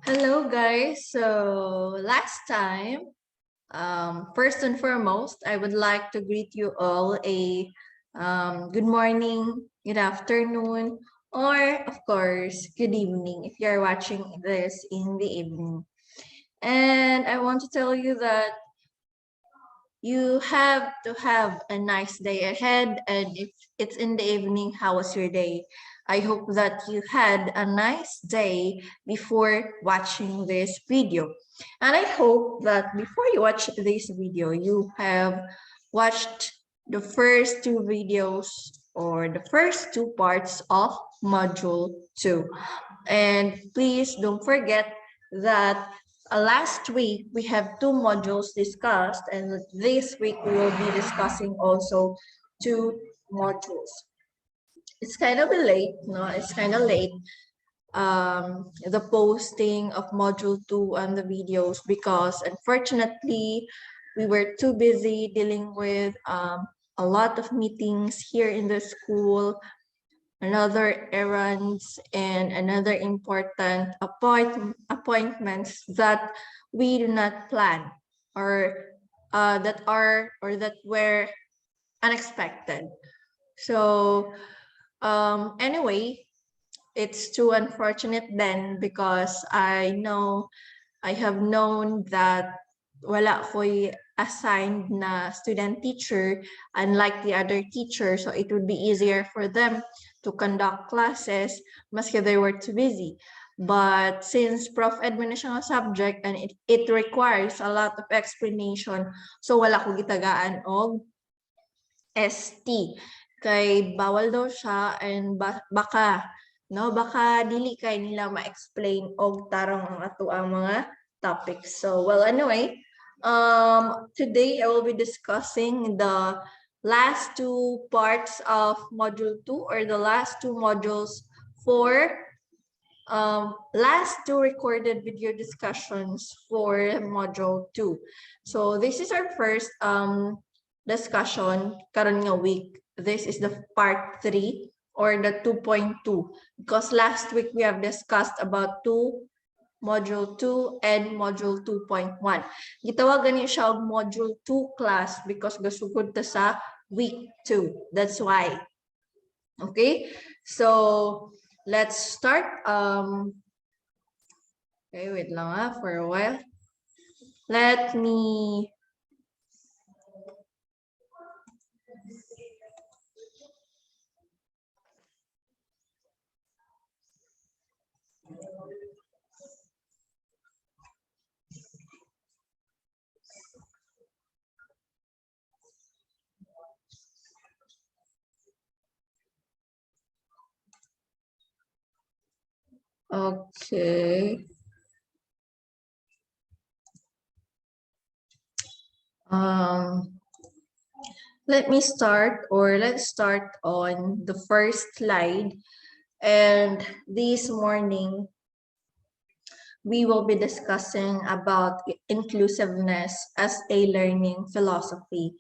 Hello guys. So last time, first and foremost, I would like to greet you all a good morning, good afternoon, or of course, good evening if you're watching this in the evening. And I want to tell you that you have to have a nice day ahead. And if it's in the evening, how was your day? I hope that you had a nice day before watching this video. And I hope that before you watch this video, you have watched the first two videos or the first two parts of module 2. And please don't forget that last week we have two modules discussed, and this week we will be discussing also two modules. It's kind of late, no? It's kind of late. The posting of module 2 and the videos because unfortunately we were too busy dealing with a lot of meetings here in the school, another errands, and another important appointments that we do not plan or that were unexpected. So anyway, it's too unfortunate then because I have known that wala ko'y assigned na student teacher unlike the other teachers, so it would be easier for them to conduct classes maski they were too busy. But since Prof. Edwin na siya subject and it requires a lot of explanation, so wala ko gitagaan og ST. Kay bawal daw siya and baka dili kay nila ma-explain og tarong ang ato ang mga topics. So well, anyway, today I will be discussing the last two parts of module 2 or the last two modules for last two recorded video discussions for module 2. So this is our first discussion karon nga week. This is the part 3 or the 2.2 because last week we have discussed about module 2 and module 2.1. Gitawagan niyo siya og module 2 class because gasugod ta sa week 2. That's why. Okay? So let's start. Okay, wait lang for a while. Let me okay. Let's start on the first slide. And this morning, we will be discussing about inclusiveness as a learning philosophy.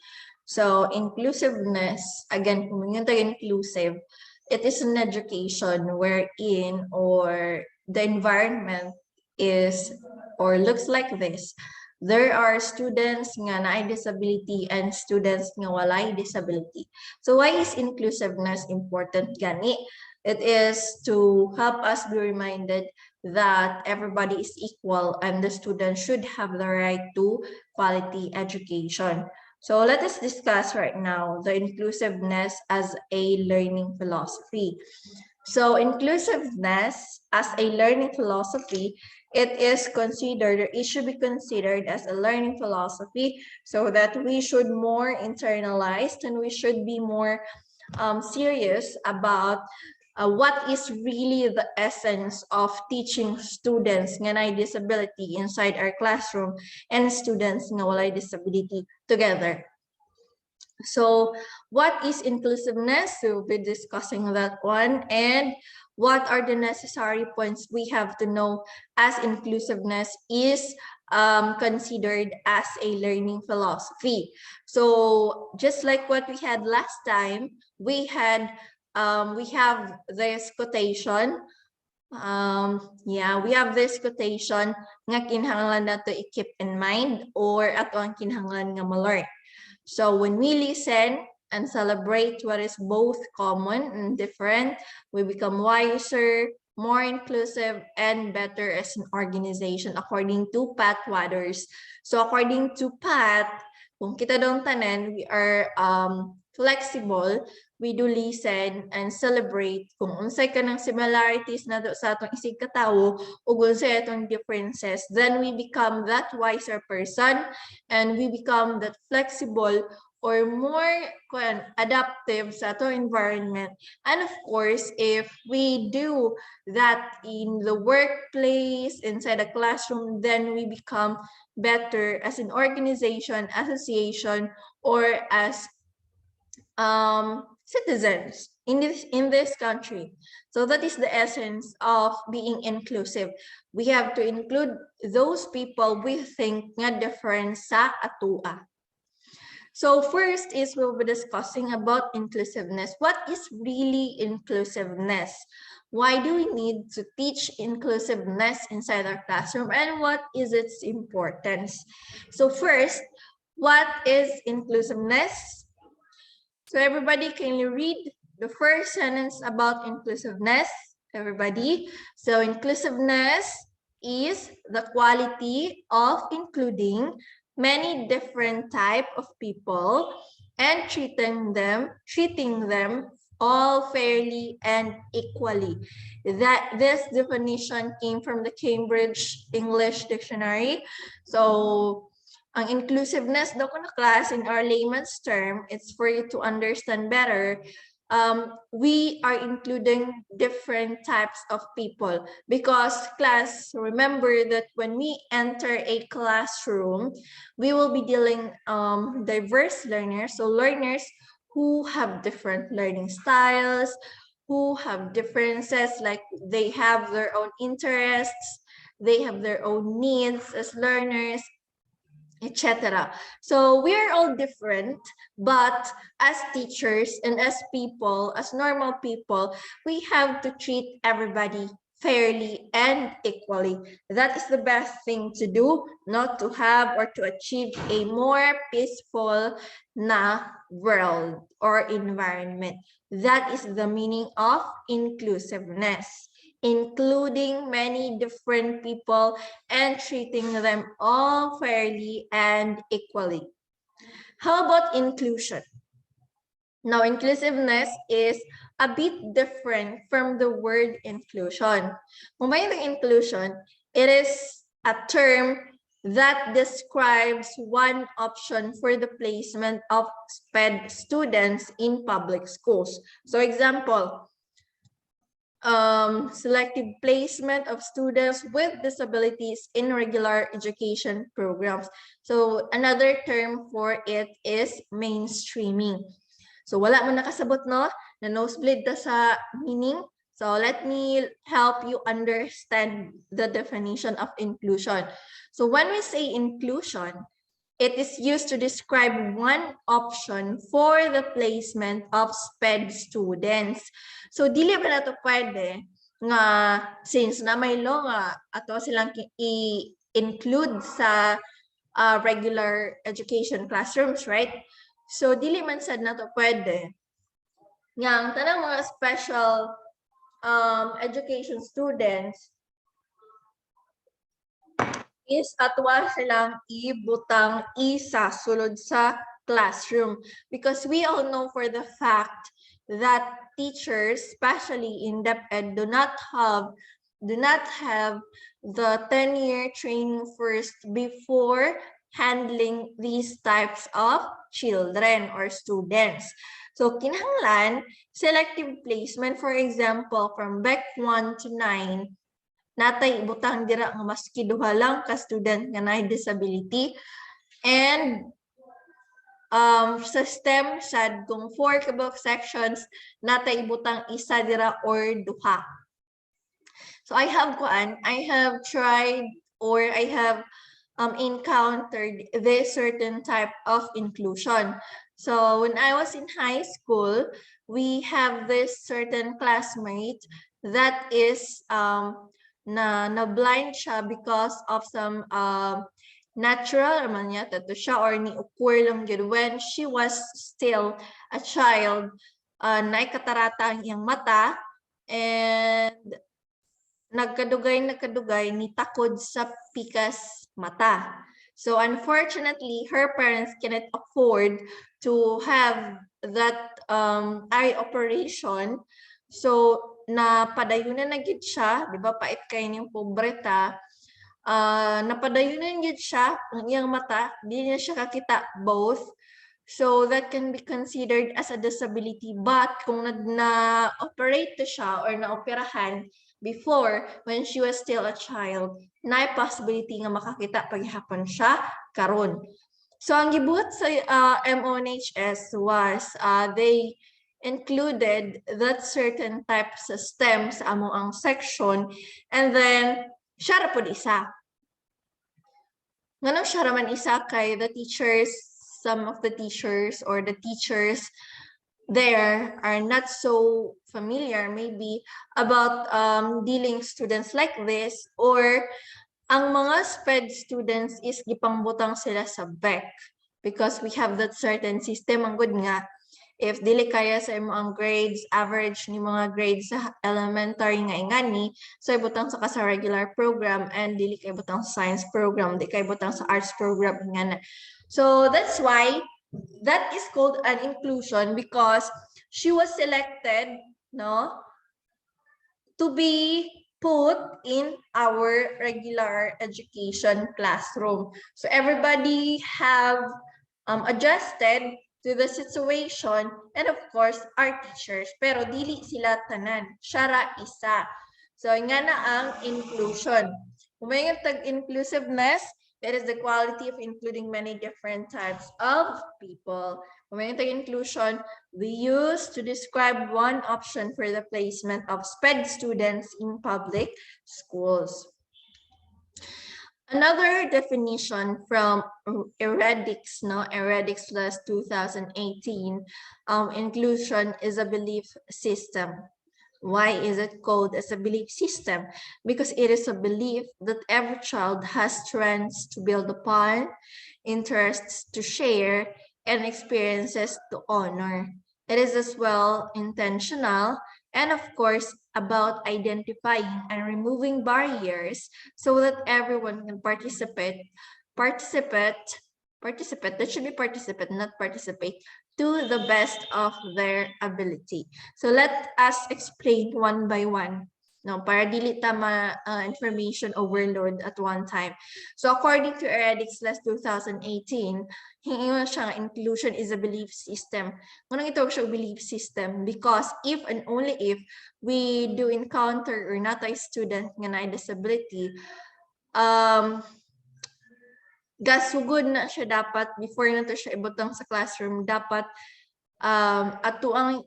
So inclusiveness, again, kung yung inclusive, it is an education wherein or the environment is or looks like this. There are students nga naay disability and students nga walay disability. So why is inclusiveness important gani? It is to help us be reminded that everybody is equal and the student should have the right to quality education. So let us discuss right now the inclusiveness as a learning philosophy. So inclusiveness as a learning philosophy, it should be considered as a learning philosophy so that we should more internalized and we should be more serious about what is really the essence of teaching students nga naay disability inside our classroom and students nga walay disability together. So what is inclusiveness? We'll be discussing that one. And what are the necessary points we have to know as inclusiveness is considered as a learning philosophy. So just like what we had last time, we have this quotation Yeah, we have this quotation nga kinahanglan nato i-keep in mind or ato ang kinahanglan nga ma-learn. So when we listen and celebrate what is both common and different, we become wiser, more inclusive, and better as an organization, according to Pat Waters. So according to Pat, kung kita dong tanan, we are flexible, we do listen and celebrate kung unsay ka ng similarities na sa atong isig katawo ug unsay atong differences, then we become that wiser person and we become that flexible or more adaptive sa atong environment. And of course, if we do that in the workplace, inside a classroom, then we become better as an organization, association, or as citizens in this country. So that is the essence of being inclusive. We have to include those people we think nga different sa atua. So first is we'll be discussing about inclusiveness. What is really inclusiveness? Why do we need to teach inclusiveness inside our classroom, and what is its importance? So first, what is inclusiveness? So everybody, can you read the first sentence about inclusiveness? Everybody. So inclusiveness is the quality of including many different type of people and treating them all fairly and equally. That this definition came from the Cambridge English Dictionary. So ang inclusiveness daw ko na class in our layman's term, it's for you to understand better. We are including different types of people because class, remember that when we enter a classroom, we will be dealing diverse learners. So learners who have different learning styles, who have differences, like they have their own interests, they have their own needs as learners, etc. So we are all different, but as teachers and as people, as normal people, we have to treat everybody fairly and equally. That is the best thing to do, not to have or to achieve a more peaceful world or environment. That is the meaning of inclusiveness, including many different people and treating them all fairly and equally. How about inclusion? Now, inclusiveness is a bit different from the word inclusion. Kung may inclusion, it is a term that describes one option for the placement of SPED students in public schools. So example, selective placement of students with disabilities in regular education programs. So another term for it is mainstreaming. So wala mo nakasabot no, na nosebleed ta sa meaning. So let me help you understand the definition of inclusion. So when we say inclusion, it is used to describe one option for the placement of SPED students. So dili ba na to pwede nga since na may law nga ato silang i-include sa regular education classrooms, right? So dili man sad na to pwede nga ang tanang mga special education students is atwa silang ibutang isa sulod sa classroom, because we all know for the fact that teachers, especially in DepEd, do not have the 10-year training first before handling these types of children or students. So kinahanglan selective placement, for example, from BEC 1 to 9, natay ibutang dira nga maski duha lang ka student nga naay disability, and sa STEM sad kung 4 kabuk sections natay ibutang isa dira or duha. So I have tried or I have encountered this certain type of inclusion. So when I was in high school, we have this certain classmate that is na blind siya because of some natural man niya tato siya or ni occur lang yun when she was still a child, na katarata ang iyang mata and nagkadugay ni takod sa pikas mata. So unfortunately, her parents cannot afford to have that eye operation. So napadayunan na gid siya, di ba? Pait kay ning pobreta. Napadayunan gid siya ang iyang mata, di niya siya kakita both. So that can be considered as a disability. But kung na-operate to siya or na-operahan before when she was still a child, na possibility nga makakita paghihapon siya karon. So ang gibuhat sa MONHS was they included that certain types of STEM sa amo ang section, and then siya ra pud isa. Nganong siya ra man isa kay the teachers, some of the teachers or the teachers there are not so familiar maybe about dealing students like this, or ang mga SPED students is gipangbutang sila sa BEC because we have that certain system ang good nga. If dili kaya sa imo ang grades, average ni mga grades sa elementary nga ingani, so ibutang sa ka sa regular program, and dili kay butang sa science program, di kay butang sa arts program ingana. So that's why that is called an inclusion, because she was selected, no, to be put in our regular education classroom. So everybody have adjusted to the situation, and of course our teachers, pero dili sila tanan, siya ra isa. So nga na ang inclusion. Kumaingon tag inclusiveness, that is the quality of including many different types of people. Kumaingon tag inclusion, we use to describe one option for the placement of SPED students in public schools. Another definition from EDUC, no, EDUC plus 2018, inclusion is a belief system. Why is it called as a belief system? Because it is a belief that every child has strengths to build upon, interests to share, and experiences to honor. It is as well intentional, and of course, about identifying and removing barriers so that everyone can participate, that should be participate, not participate, to the best of their ability. So let us explain one by one, no, para dili tama information overload at one time. So according to EDUC last 2018, hingiwan siya nga inclusion is a belief system. Ngunang ito siya belief system because if and only if we do encounter or not a student nga na disability, gasugod na siya dapat before na to siya ibutang sa classroom, dapat ato ang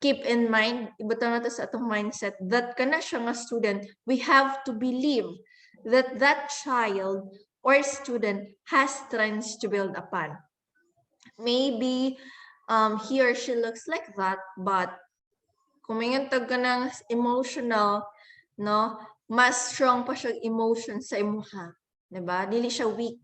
keep in mind, ibutang na to sa atong mindset that kana siya nga student, we have to believe that that child or student has strengths to build upon. Maybe he or she looks like that, but kung may tag ka ng emotional, no, mas strong pa siya emotion sa imuha. Diba? Dili siya weak.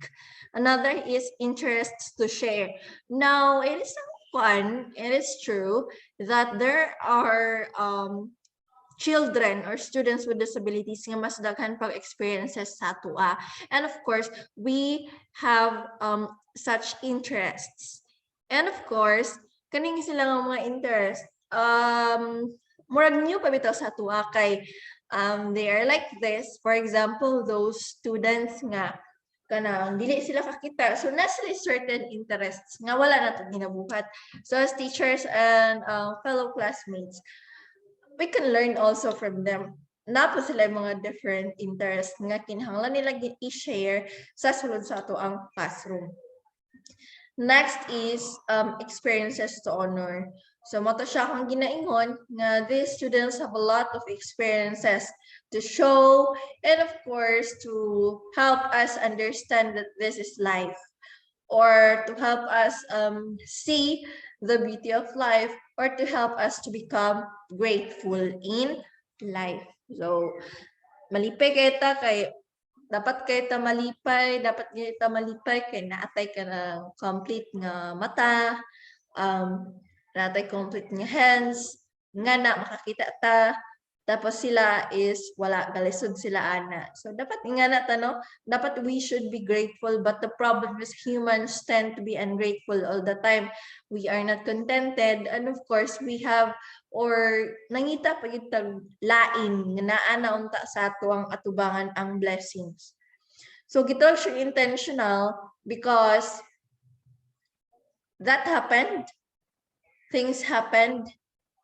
Another is interests to share. Now, it is fun, it is true that there are children or students with disabilities nga mas daghan pag experiences sa tua. And of course, we have such interests. And of course, kaning sila nga mga interest, murag new pa bitaw sa tua kay they are like this. For example, those students nga kanang dili sila kakita, so nasa certain interests nga wala na itong ginabuhat. So as teachers and fellow classmates, we can learn also from them. Napo sila mga different interests nga kinahanglan nila i-share sa sulod sa ato ang classroom. Next is experiences to honor. So mato siya akong ginaingon nga these students have a lot of experiences to show, and of course to help us understand that this is life, or to help us see the beauty of life or to help us to become grateful in life. So, malipay kita kay dapat kita malipay, dapat kita malipay kay naatay ka ng complete nga mata, naatay complete nga hands, nga na makakita ta, tapos sila is wala galisod sila ana. So dapat nga na no, dapat we should be grateful, but the problem is humans tend to be ungrateful all the time. We are not contented, and of course we have or nangita pa itag lain nga naa na unta sa ato ang atubangan ang blessings. So gito siya intentional because that happened, things happened,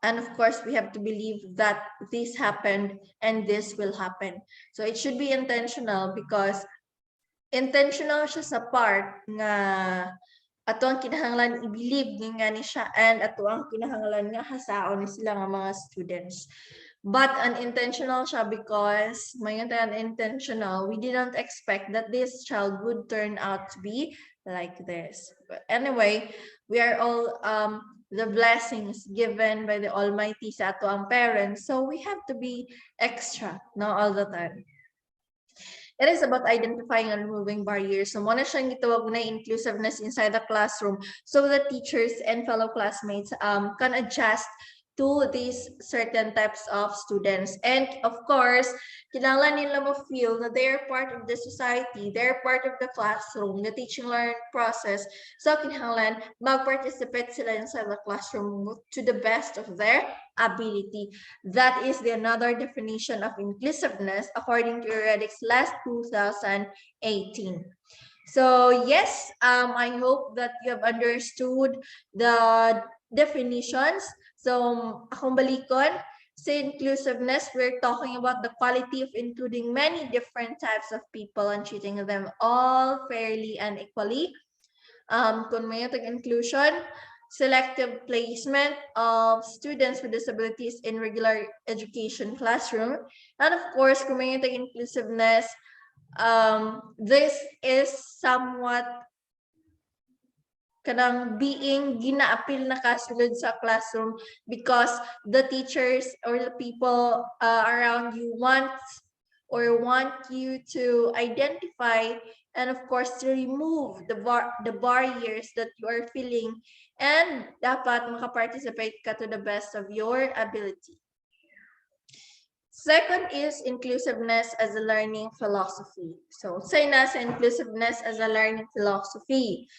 and of course we have to believe that this happened and this will happen. So it should be intentional because intentional siya sa part nga ato ang kinahanglan i-believe nga ni siya, and ato ang kinahanglan nga hasaon ni sila nga mga students. But unintentional siya because may unintentional, we didn't expect that this child would turn out to be like this. But anyway, we are all the blessings given by the Almighty sa ato ang parents, so we have to be extra no all the time. It is about identifying and removing barriers. So muna siyang gitawag na inclusiveness inside the classroom so that teachers and fellow classmates can adjust to these certain types of students. And of course, kailangan nila ma-feel na they're part of the society, they're part of the classroom, the teaching learning process. So kinahanglan mag-participate sila inside the classroom to the best of their ability. That is the another definition of inclusiveness according to Reddick's last 2018. So yes, I hope that you have understood the definitions. So akong balikon, sa inclusiveness, we're talking about the quality of including many different types of people and treating them all fairly and equally. Kung may inclusion, selective placement of students with disabilities in regular education classroom, and of course, kung may inclusiveness, this is somewhat kanang being ginaapil na kasulod sa classroom because the teachers or the people around you want you to identify and of course to remove the barriers that you are feeling, and dapat makaparticipate ka to the best of your ability. Second is inclusiveness as a learning philosophy. So say na sa inclusiveness as a learning philosophy.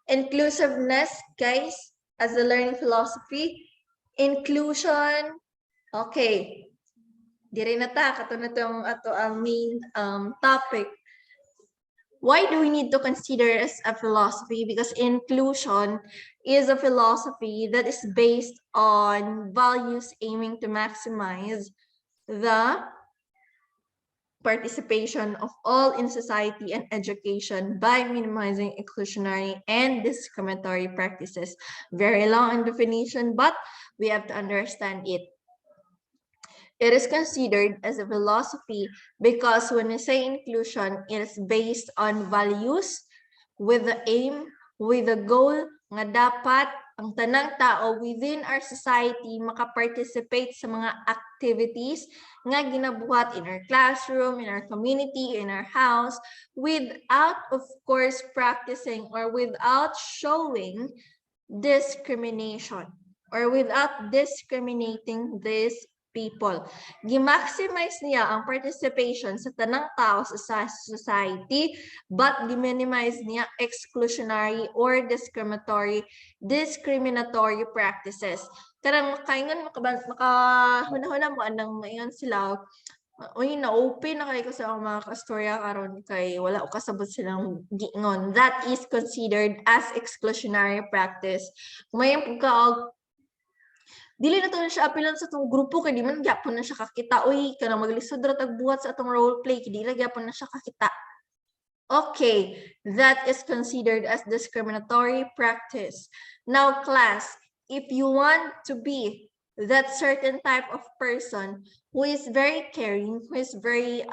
Inclusiveness, guys, as a learning philosophy, inclusion, okay. Diri na ta, kato na itong ato ang main topic. Why do we need to consider as a philosophy? Because inclusion is a philosophy that is based on values aiming to maximize the participation of all in society and education by minimizing exclusionary and discriminatory practices. Very long definition, but we have to understand it. It is considered as a philosophy because when we say inclusion, it is based on values with the aim, with the goal nga dapat ang tanang tao within our society makaparticipate sa mga activities nga ginabuhat in our classroom, in our community, in our house, without, of course, practicing or without showing discrimination or without discriminating these people. Gi-maximize niya ang participation sa tanang tao sa society, but di-minimize niya exclusionary or discriminatory practices. Karang makaingon makahuna-huna mo anang mayon sila. Uy, na-open na kayo sa mga kastorya karon kay wala o kasabot silang giingon. That is considered as exclusionary practice. Mayon pagka dili na to siya apilan sa itong grupo kay di man gyapon na siya kakita. Uy, kana maglisod ra tag buhat sa itong role play kay di ra gyapon na siya kakita. Okay, that is considered as discriminatory practice. Now, class, if you want to be that certain type of person who is very caring, who is very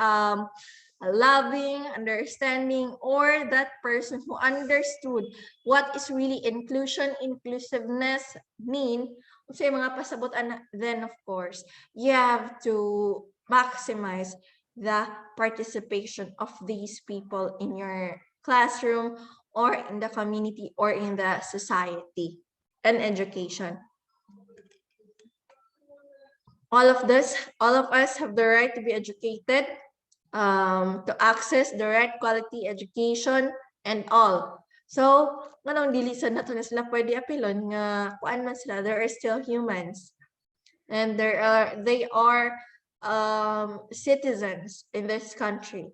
loving, understanding, or that person who understood what is really inclusiveness mean, Sa mga pasabot, then of course, you have to maximize the participation of these people in your classroom or in the community or in the society and education. All of us have the right to be educated, to access the right quality education and all. So, anong dilisan na to na sila pwede apilon nga kuan man sila, there are still humans. And they are citizens in this country.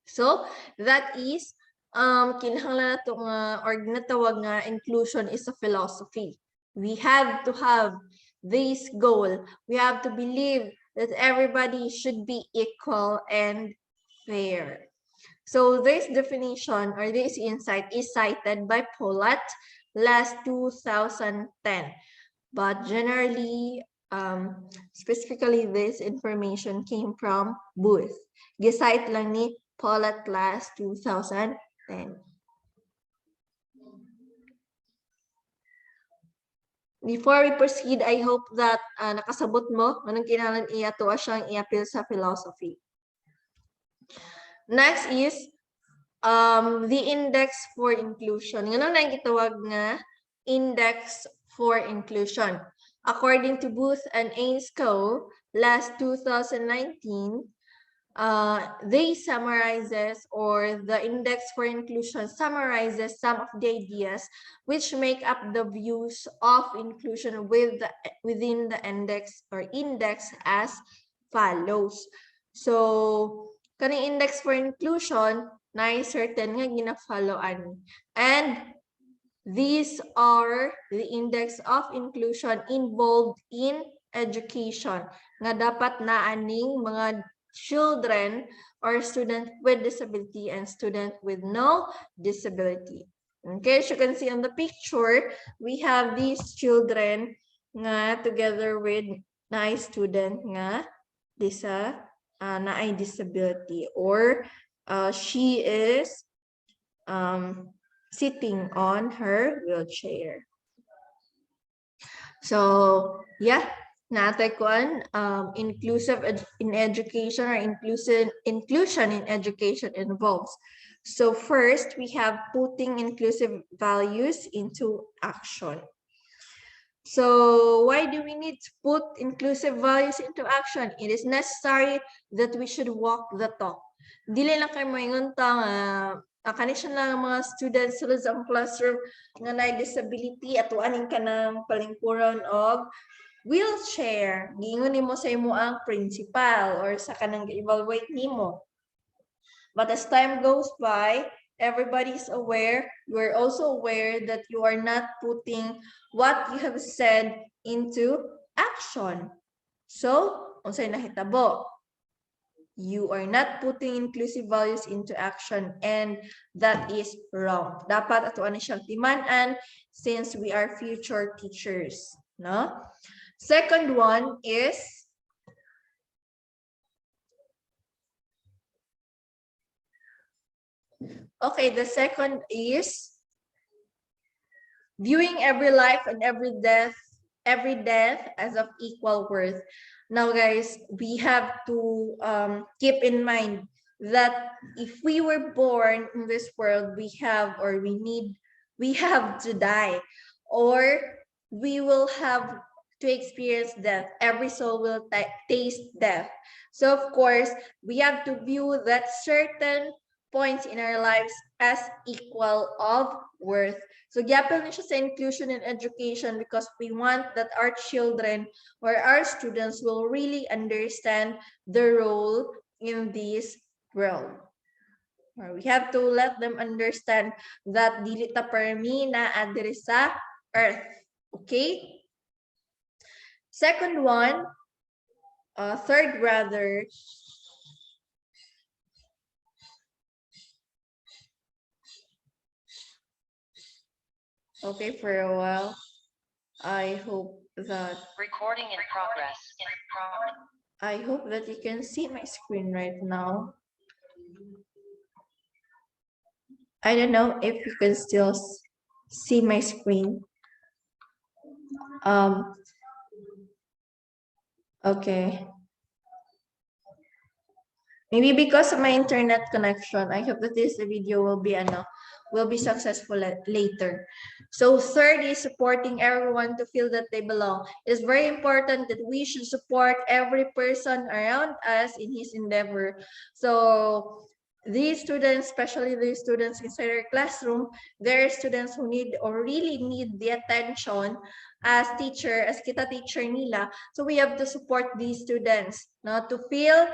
So, that is kinahanglan nato nga or ginatawag nga inclusion is a philosophy. We have to have this goal. We have to believe that everybody should be equal and fair. So this definition or this insight is cited by Polat last 2010. But generally, specifically this information came from Booth. Gisite lang ni Polat last 2010. Before we proceed, I hope that nakasabot mo anong kinahanglan iya-tuwa siyang i-appeal sa philosophy. Next is the index for inclusion. Nga nang gitawag nga index for inclusion. According to Booth and Ainscoe, last 2019, they summarizes, or the index for inclusion summarizes some of the ideas which make up the views of inclusion within the index or index as follows. So, kaning index for inclusion na certain nga gina-followan. And these are the index of inclusion involved in education nga dapat na aning mga children or student with disability and student with no disability. Okay, as you can see on the picture, we have these children nga together with na student nga na ay disability, or she is sitting on her wheelchair. So yeah, natay kuan inclusive in education or inclusion in education involves. So first, we have putting inclusive values into action. So why do we need to put inclusive values into action? It is necessary that we should walk the talk. Dili lang kayo moingon ta kanisyon lang mga students sa classroom nga na disability at waning ka ng palingkuran og wheelchair. Giingon nimo sa imo ang principal or sa kanang evaluate nimo. But as time goes by, everybody's aware. You are also aware that you are not putting what you have said into action. So, unsay nahitabo? You are not putting inclusive values into action, and that is wrong. Dapat ato ani siyang timan-an since we are future teachers, no? Second one is okay, the second is viewing every life and every death as of equal worth. Now, guys, we have to keep in mind that if we were born in this world, we have to die, or we will have to experience death. Every soul will taste death. So, of course, we have to view that certain points in our lives as equal of worth. So, gyapon na siya sa inclusion in education because we want that our children or our students will really understand the role in this world. Or we have to let them understand that dili ta permi na adiri sa earth. Okay? Second one, third rather, okay, for a while. I hope that recording in progress. I hope that you can see my screen right now. I don't know if you can still see my screen. Okay. Maybe because of my internet connection, I hope that this video will be successful later. So third is supporting everyone to feel that they belong. It is very important that we should support every person around us in his endeavor. So these students, especially these students inside our classroom, there are students who need or really need the attention as teacher, as kita teacher nila. So we have to support these students, not to feel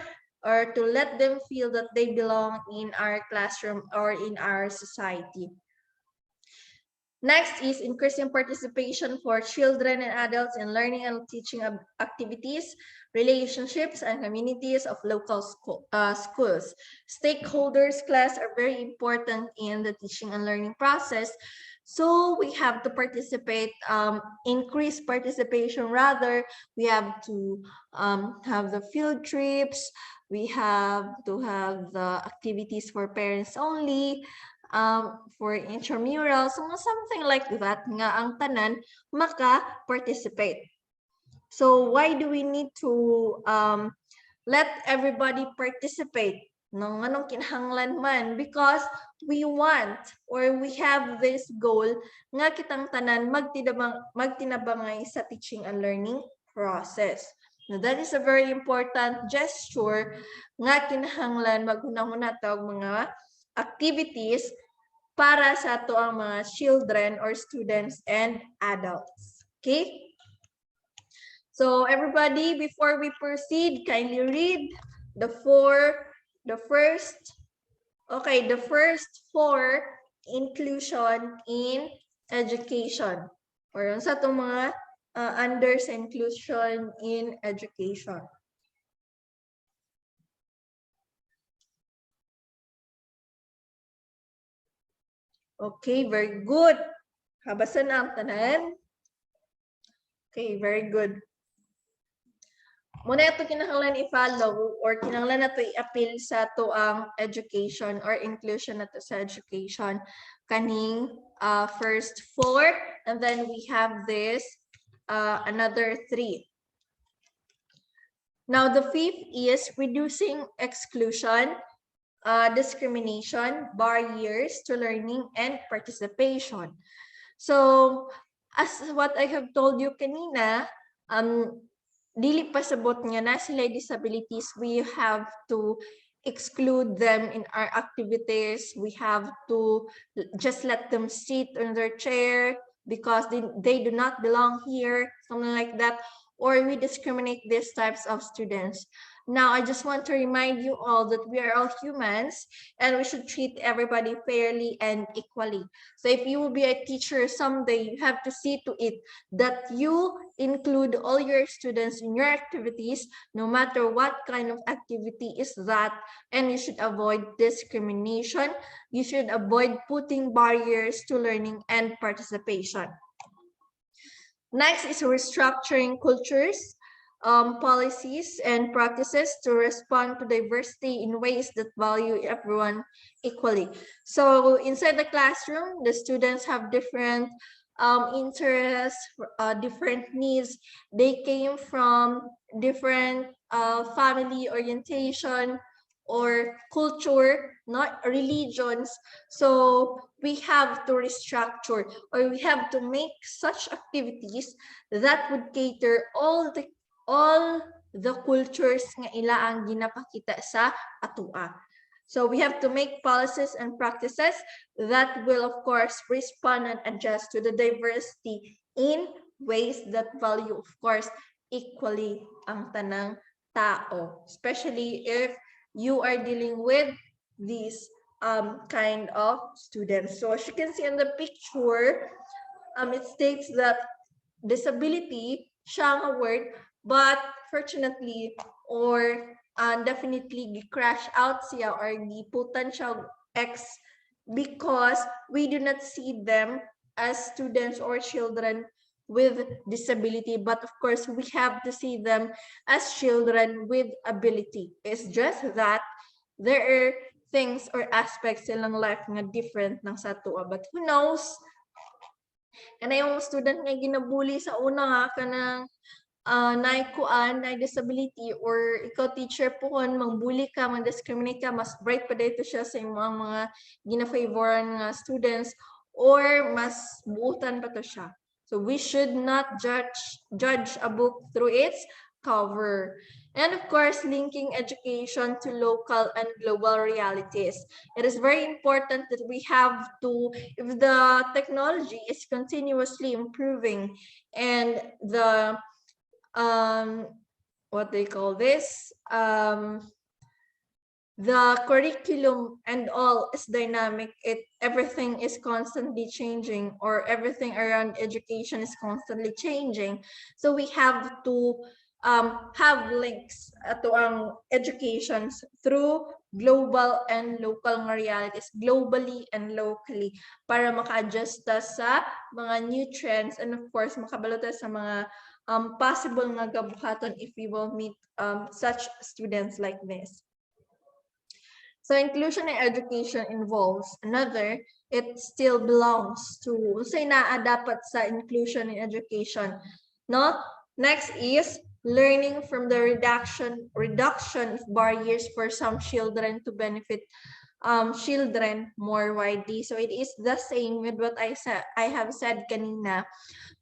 or to let them feel that they belong in our classroom or in our society. Next is increasing participation for children and adults in learning and teaching activities, relationships, and communities of local schools. Stakeholders class are very important in the teaching and learning process. So we have to participate, increase participation rather. We have to have the field trips. We have to have the activities for parents only. For intramural, so something like that nga ang tanan maka-participate. So why do we need to let everybody participate? No, anong kinahanglan man? Because we want or we have this goal nga kitang tanan magtinabangay sa teaching and learning process. Now, that is a very important gesture nga kinahanglan maghunahuna tawag mga activities para sa ato ang mga children or students and adults. Okay? So everybody, before we proceed, kindly read the first four inclusion in education. Or sa itong mga unders inclusion in education. Okay, very good. Habasa na ang tanan. Okay, very good. Muna ito kinahanglan i-follow or kinahanglan na ito i-appeal sa ito ang education or inclusion na ito sa education. Kaning first four, and then we have this another three. Now, the fifth is reducing exclusion, discrimination, barriers to learning, and participation. So, as what I have told you kanina, dili pasabot nga na sila disabilities, we have to exclude them in our activities. We have to just let them sit on their chair because they do not belong here, something like that. Or we discriminate these types of students. Now, I just want to remind you all that we are all humans and we should treat everybody fairly and equally. So if you will be a teacher someday, you have to see to it that you include all your students in your activities, no matter what kind of activity is that, and you should avoid discrimination. You should avoid putting barriers to learning and participation. Next is restructuring cultures, policies, and practices to respond to diversity in ways that value everyone equally. So inside the classroom, the students have different interests, different needs. They came from different family orientation or culture, not religions. So we have to restructure or we have to make such activities that would cater all the cultures nga ila ang ginapakita sa atua. So we have to make policies and practices that will, of course, respond and adjust to the diversity in ways that value, of course, equally ang tanang tao, especially if you are dealing with these kind of students. So as you can see in the picture, it states that disability siya nga word, but fortunately or definitely crash out siya or giputan siya X because we do not see them as students or children with disability, but of course we have to see them as children with ability. It's just that there are things or aspects silang life nga different ng sa tua, but who knows, Kana yung student nga ginabuli sa una nga kanang na disability or ikaw teacher po kon mangbuli ka, man-discriminate ka, mas bright pa dito siya sa imong mga gina-favoran nga students or mas buutan pa to siya. So we should not judge a book through its cover. And of course, linking education to local and global realities. It is very important that we have to, if the technology is continuously improving and the what they call this, the curriculum and all is dynamic. Everything is constantly changing, or everything around education is constantly changing. So we have to have links to ang educations through global and local nga realities, globally and locally, para maka-adjust ta sa mga new trends, and of course makabalo ta sa mga possible nga gabuhaton if we will meet such students like this. So inclusion in education involves another, it still belongs to say naa dapat sa inclusion in education. No? Next is learning from the reduction of barriers for some children to benefit children more widely. So it is the same with what I have said kanina.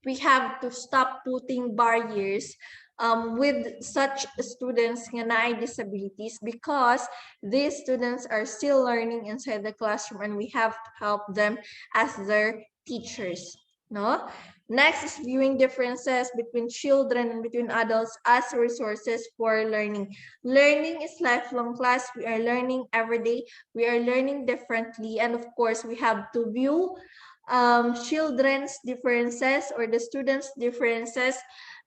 We have to stop putting barriers with such students nga naay disabilities, because these students are still learning inside the classroom and we have to help them as their teachers. No? Next is viewing differences between children and between adults as resources for learning. Learning is lifelong class. We are learning every day. We are learning differently. And of course, we have to view children's differences or the students' differences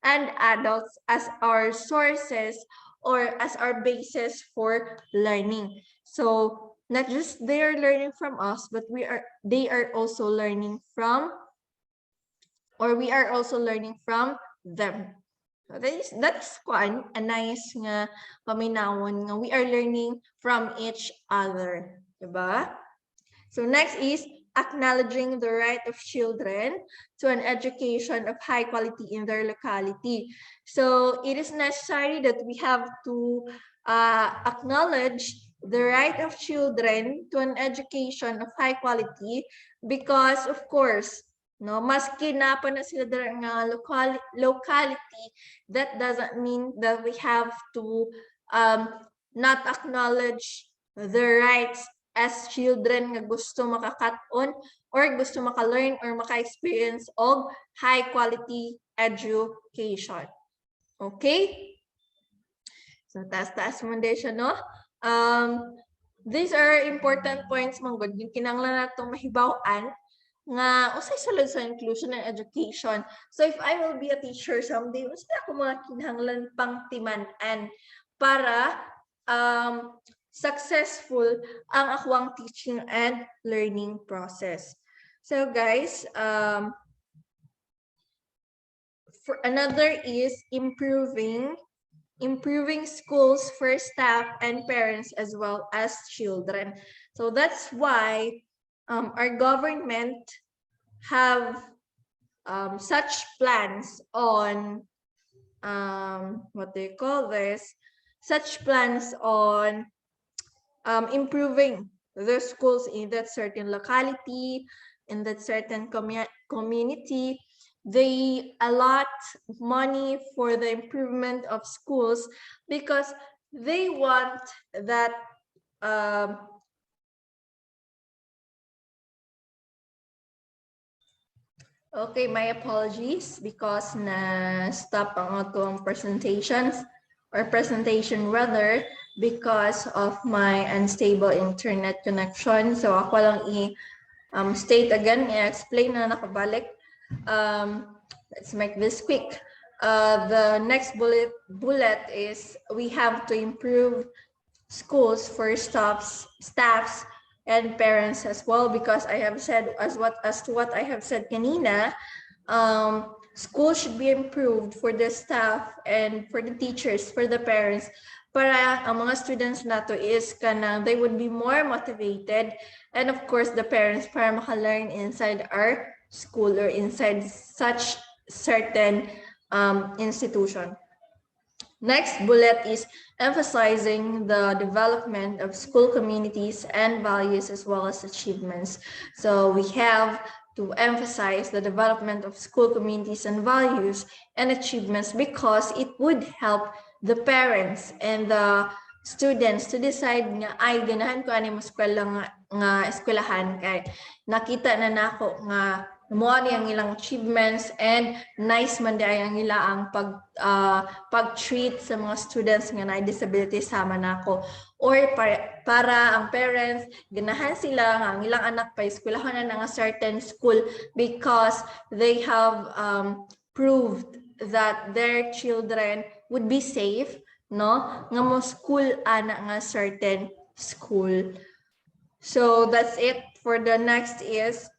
and adults as our sources or as our basis for learning. So not just they are learning from us, but they are also learning from, or we are also learning from them. So that's one a nice nga paminawon nga we are learning from each other, diba? So next is acknowledging the right of children to an education of high quality in their locality. So it is necessary that we have to acknowledge the right of children to an education of high quality, because of course, no, maski na pa na sila nga locality, that doesn't mean that we have to not acknowledge the rights as children nga gusto makakat-on or gusto maka-learn or maka-experience of high quality education. Okay? So taas-taas mo din siya, no? These are important points man gud yung kinahanglan natong mahibaw-an nga usay sulod sa inclusion and education. So if I will be a teacher someday, usa ako mga kinahanglan pang timan-an para successful ang akwang teaching and learning process. So guys, for another is improving schools for staff and parents as well as children. So that's why our government have such plans on what they call this, such plans on improving the schools in that certain locality, in that certain community. They allot money for the improvement of schools because they want that okay, my apologies because na-stop ang atong presentations or presentation rather because of my unstable internet connection. So ako lang state again, i-explain na nakabalik. Let's make this quick. The next bullet is we have to improve schools for staffs and parents as well, because I have said as to what I have said kanina, school should be improved for the staff and for the teachers, for the parents, para ang mga students nato is kanang they would be more motivated, and of course the parents para maka-learn inside our school or inside such certain institution. Next bullet is emphasizing the development of school communities and values as well as achievements. So we have to emphasize the development of school communities and values and achievements because it would help the parents and the students to decide nga ay ganahan ko ani mo eskwela nga eskwelahan kay nakita na nako nga mo ni ang ilang achievements and nice man di ang ilang pag-treat sa mga students nga na disability sama nako or para ang parents ganahan sila nga ang ilang anak pa eskwelahan na nga certain school because they have proved that their children would be safe, no, nga mo school ana nga certain school. So that's it. For the next is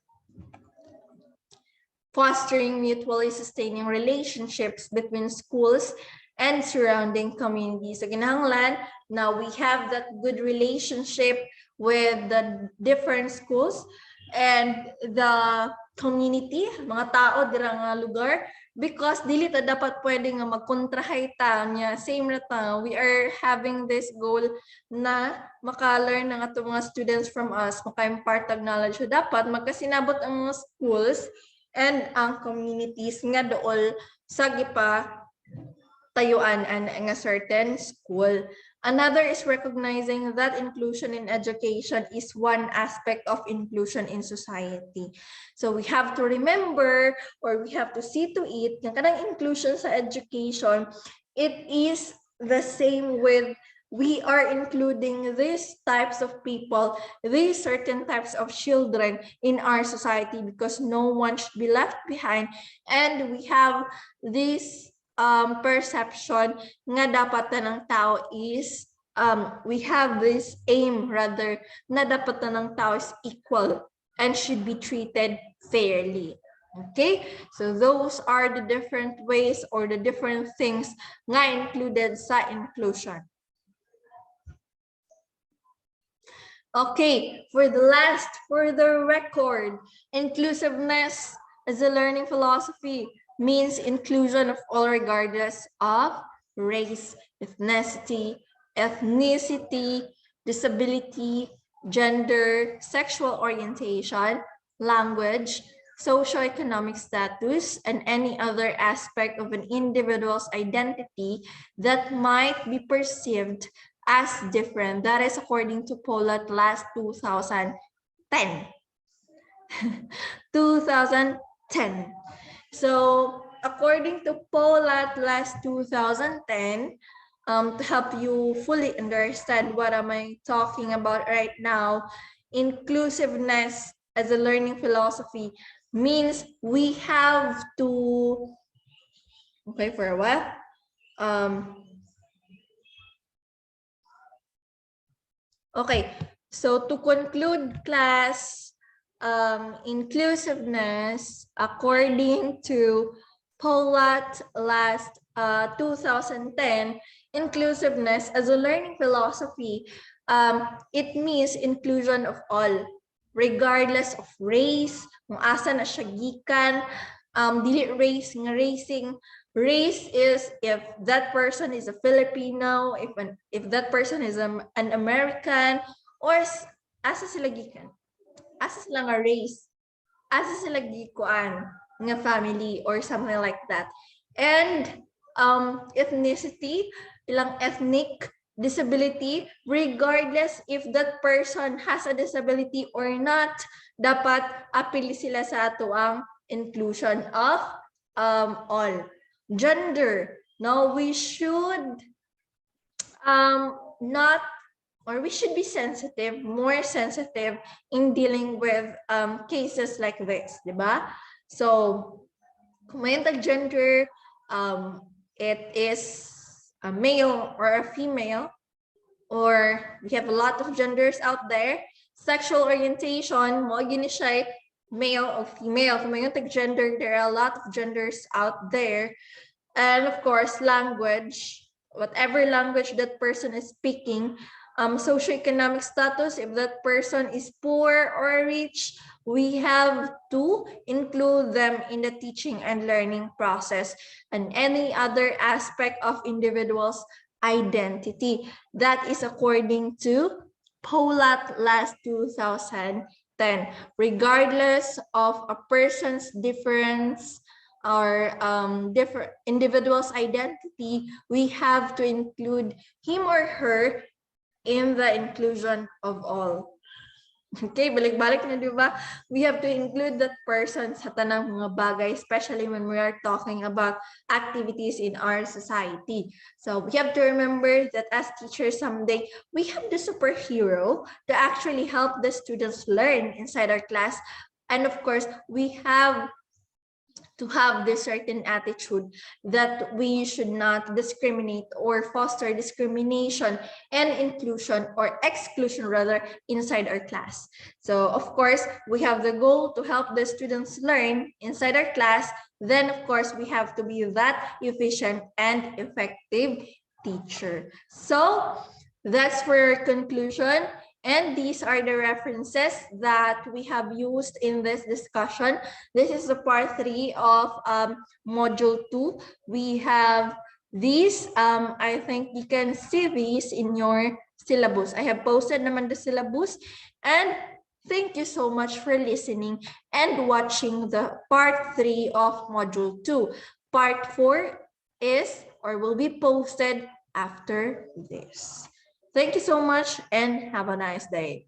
fostering mutually sustaining relationships between schools and surrounding communities. So kinahanglan, now we have that good relationship with the different schools and the community, mga tao dira nga lugar, because dili ta dapat pwede nga magkontrahay ta niya same na ta. We are having this goal na maka-learn na nga to mga students from us, maka-impart of knowledge. So dapat magkasinabot ang mga schools and ang communities nga dool sa gipa tayuan and a certain school. Another is recognizing that inclusion in education is one aspect of inclusion in society. So we have to remember or we have to see to it na kanang inclusion sa education, it is the same with we are including these types of people, these certain types of children in our society because no one should be left behind. And we have this perception nga dapat na ng tao is we have this aim rather na dapat na ng tao is equal and should be treated fairly. Okay, so those are the different ways or the different things nga included sa inclusion. Okay, for the record, inclusiveness as a learning philosophy means inclusion of all regardless of race, ethnicity, disability, gender, sexual orientation, language, socioeconomic status, and any other aspect of an individual's identity that might be perceived as different. That is according to Polat last 2010. 2010. So according to Polat last 2010, to help you fully understand what am I talking about right now, inclusiveness as a learning philosophy means we have to, okay, for a while, okay, so to conclude class, inclusiveness, according to Polat last 2010, inclusiveness as a learning philosophy, it means inclusion of all, regardless of race, kung asa na siya gikan, dili race nga racing. Race is if that person is a Filipino, if that person is an American, or asa sila gikan. Asa sila nga race, asa sila gikuan nga family or something like that. And ethnicity, ilang ethnic, disability, regardless if that person has a disability or not, dapat apili sila sa ato ang inclusion of all. Gender, no, we should not, or we should be sensitive, more sensitive in dealing with cases like this, diba? So, kung may gender, it is a male or a female, or we have a lot of genders out there. Sexual orientation, mo gini siya male or female. Kung may gender, there are a lot of genders out there. And of course, language, whatever language that person is speaking, socioeconomic status, if that person is poor or rich, we have to include them in the teaching and learning process, and any other aspect of individuals' identity. That is according to Polat last 2010. Regardless of a person's difference or different individual's identity, we have to include him or her in the inclusion of all. Okay, balik-balik na, di ba? We have to include that person sa tanang mga bagay, especially when we are talking about activities in our society. So we have to remember that as teachers someday, we have the superhero to actually help the students learn inside our class. And of course, we have to have this certain attitude that we should not discriminate or foster discrimination and inclusion or exclusion rather inside our class. So of course, we have the goal to help the students learn inside our class. Then of course, we have to be that efficient and effective teacher. So that's for conclusion. And these are the references that we have used in this discussion. This is the part 3 of module 2. We have these. I think you can see these in your syllabus. I have posted naman the syllabus. And thank you so much for listening and watching the part 3 of module 2. Part 4 is or will be posted after this. Thank you so much and have a nice day.